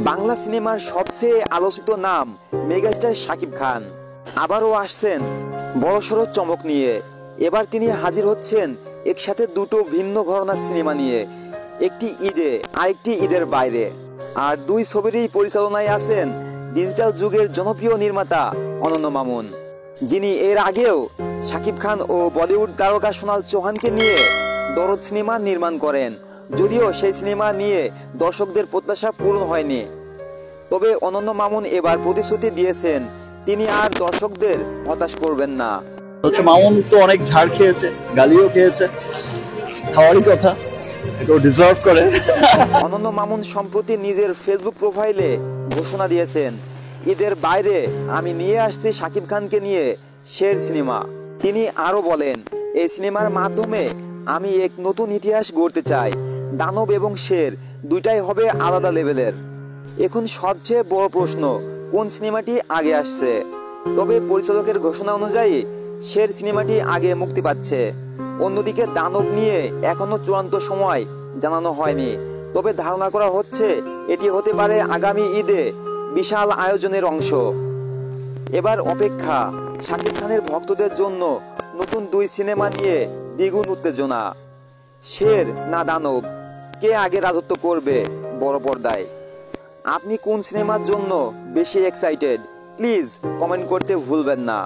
বাংলা সিনেমার সবচেয়ে আলোচিত নাম মেগাস্টার শাকিব খান আবারও আসছেন বড়সড় চমক নিয়ে। এবার তিনি হাজির হচ্ছেন একসাথে দুটো ভিন্ন ঘরানার সিনেমা নিয়ে, একটি ঈদে আরেকটি ঈদের বাইরে। আর দুই ছবিরই পরিচালনায় আছেন ডিজিটাল যুগের জনপ্রিয় নির্মাতা অনন্য মামুন, যিনি এর আগেও শাকিব খান ও বলিউড তারকা সোনাল চৌহানকে নিয়ে দরদ সিনেমা নির্মাণ করেন। যদিও সেই সিনেমা নিয়ে দর্শকদের প্রত্যাশা পূরণ হয়নি, তবে অনন্য মামুন এবার প্রতিশ্রুতি দিয়েছেন তিনি আর দর্শকদের হতাশ করবেন না। মামুন তো অনেক ঝাড় খেয়েছে, গালিও খেয়েছে, খাওয়ারই কথা, এটাও ডিজার্ভ করে। অনন্য মামুন সম্প্রতি নিজের ফেসবুক প্রোফাইলে ঘোষণা দিয়েছেন, ঈদের বাইরে আমি নিয়ে আসছি শাকিব খানকে নিয়ে শের সিনেমা। তিনি আরো বলেন, এই সিনেমার মাধ্যমে আমি এক নতুন ইতিহাস গড়তে চাই। দানব এবং শের দুইটাই হবে আলাদা লেভেলের। এখন সবচেয়ে বড় প্রশ্ন, কোন সিনেমাটি আগে আসছে? তবে পরিচালকের ঘোষণা অনুযায়ী শের সিনেমাটি আগে মুক্তি পাচ্ছে। অন্যদিকে দানব নিয়ে এখনো চূড়ান্ত সময় জানানো হয়নি, তবে ধারণা করা হচ্ছে এটি হতে পারে আগামী ঈদে বিশাল আয়োজনের অংশ। এবার অপেক্ষা শাকিব খানের ভক্তদের জন্য নতুন দুই সিনেমা নিয়ে দ্বিগুণ উত্তেজনা। শের না দানব, কে আগে রাজত্ব করবে বড় পর্দায়? আপনি কোন সিনেমার জন্য বেশি এক্সাইটেড? প্লিজ কমেন্ট করতে ভুলবেন না।